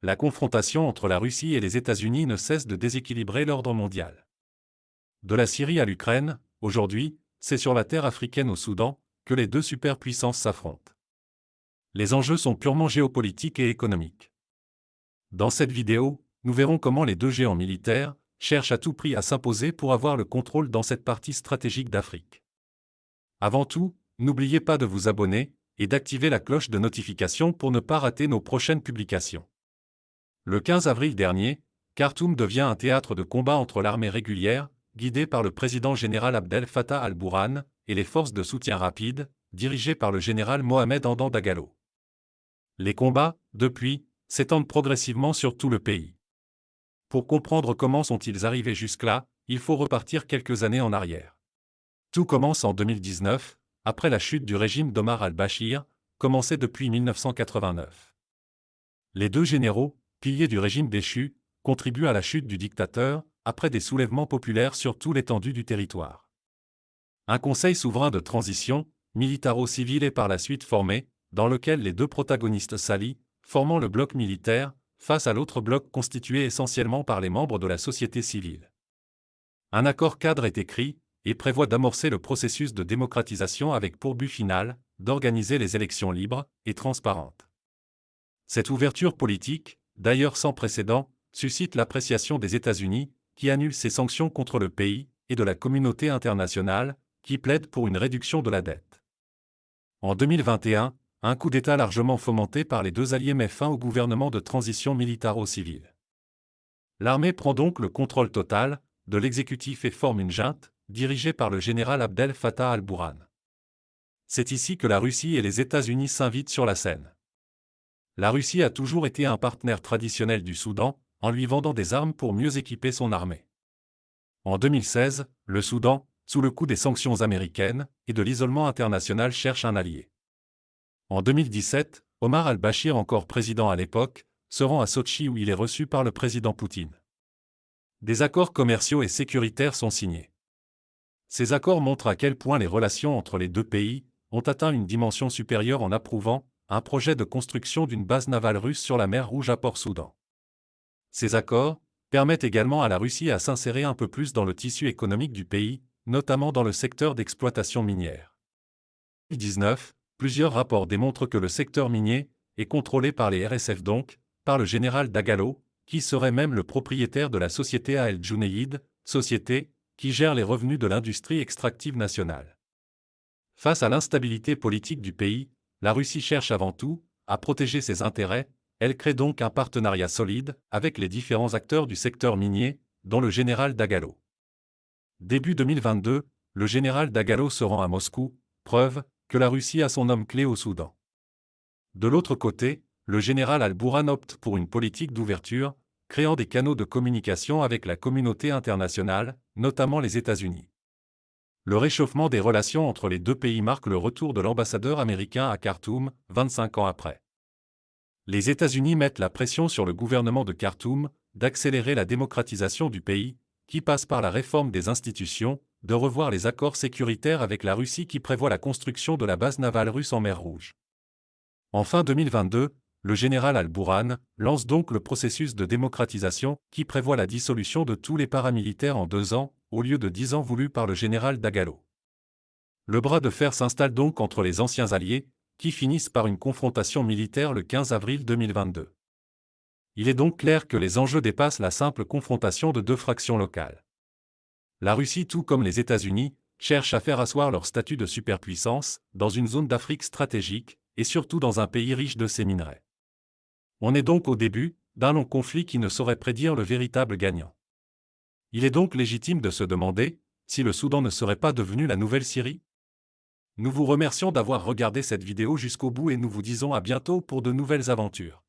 La confrontation entre la Russie et les États-Unis ne cesse de déséquilibrer l'ordre mondial. De la Syrie à l'Ukraine, aujourd'hui, c'est sur la terre africaine au Soudan que les deux superpuissances s'affrontent. Les enjeux sont purement géopolitiques et économiques. Dans cette vidéo, nous verrons comment les deux géants militaires cherchent à tout prix à s'imposer pour avoir le contrôle dans cette partie stratégique d'Afrique. Avant tout, n'oubliez pas de vous abonner et d'activer la cloche de notification pour ne pas rater nos prochaines publications. Le 15 avril dernier, Khartoum devient un théâtre de combat entre l'armée régulière, guidée par le président général Abdel Fattah al-Burhan, et les forces de soutien rapide, dirigées par le général Mohamed Hamdan Dagalo. Les combats, depuis, s'étendent progressivement sur tout le pays. Pour comprendre comment sont-ils arrivés jusque-là, il faut repartir quelques années en arrière. Tout commence en 2019, après la chute du régime d'Omar al-Bashir, commencée depuis 1989. Les deux généraux, piliers du régime déchu, contribuent à la chute du dictateur, après des soulèvements populaires sur toute l'étendue du territoire. Un conseil souverain de transition, militaro-civil est par la suite formé, dans lequel les deux protagonistes s'allient, formant le bloc militaire, face à l'autre bloc constitué essentiellement par les membres de la société civile. Un accord cadre est écrit, et prévoit d'amorcer le processus de démocratisation avec pour but final, d'organiser les élections libres et transparentes. Cette ouverture politique, d'ailleurs sans précédent, suscite l'appréciation des États-Unis, qui annulent ses sanctions contre le pays, et de la communauté internationale, qui plaide pour une réduction de la dette. En 2021, un coup d'État largement fomenté par les deux alliés met fin au gouvernement de transition militaro-civile. L'armée prend donc le contrôle total de l'exécutif et forme une junte, dirigée par le général Abdel Fattah al-Burhan. C'est ici que la Russie et les États-Unis s'invitent sur la scène. La Russie a toujours été un partenaire traditionnel du Soudan, en lui vendant des armes pour mieux équiper son armée. En 2016, le Soudan, sous le coup des sanctions américaines et de l'isolement international, cherche un allié. En 2017, Omar al-Bashir, encore président à l'époque, se rend à Sotchi où il est reçu par le président Poutine. Des accords commerciaux et sécuritaires sont signés. Ces accords montrent à quel point les relations entre les deux pays ont atteint une dimension supérieure en approuvant un projet de construction d'une base navale russe sur la mer Rouge à Port-Soudan. Ces accords permettent également à la Russie à s'insérer un peu plus dans le tissu économique du pays, notamment dans le secteur d'exploitation minière. En 2019, plusieurs rapports démontrent que le secteur minier est contrôlé par les RSF, donc par le général Dagalo, qui serait même le propriétaire de la société Al Junayd, société qui gère les revenus de l'industrie extractive nationale. Face à l'instabilité politique du pays, la Russie cherche avant tout à protéger ses intérêts. Elle crée donc un partenariat solide avec les différents acteurs du secteur minier, dont le général Dagalo. Début 2022, le général Dagalo se rend à Moscou, preuve que la Russie a son homme clé au Soudan. De l'autre côté, le général al-Burhan opte pour une politique d'ouverture, créant des canaux de communication avec la communauté internationale, notamment les États-Unis. Le réchauffement des relations entre les deux pays marque le retour de l'ambassadeur américain à Khartoum, 25 ans après. Les États-Unis mettent la pression sur le gouvernement de Khartoum d'accélérer la démocratisation du pays, qui passe par la réforme des institutions, de revoir les accords sécuritaires avec la Russie qui prévoit la construction de la base navale russe en mer Rouge. En fin 2022, le général al-Burhan lance donc le processus de démocratisation qui prévoit la dissolution de tous les paramilitaires en 2 ans, au lieu de 10 ans voulus par le général Dagalo. Le bras de fer s'installe donc entre les anciens alliés, qui finissent par une confrontation militaire le 15 avril 2022. Il est donc clair que les enjeux dépassent la simple confrontation de deux fractions locales. La Russie, tout comme les États-Unis, cherche à faire asseoir leur statut de superpuissance dans une zone d'Afrique stratégique, et surtout dans un pays riche de ses minerais. On est donc au début d'un long conflit qui ne saurait prédire le véritable gagnant. Il est donc légitime de se demander si le Soudan ne serait pas devenu la nouvelle Syrie. Nous vous remercions d'avoir regardé cette vidéo jusqu'au bout et nous vous disons à bientôt pour de nouvelles aventures.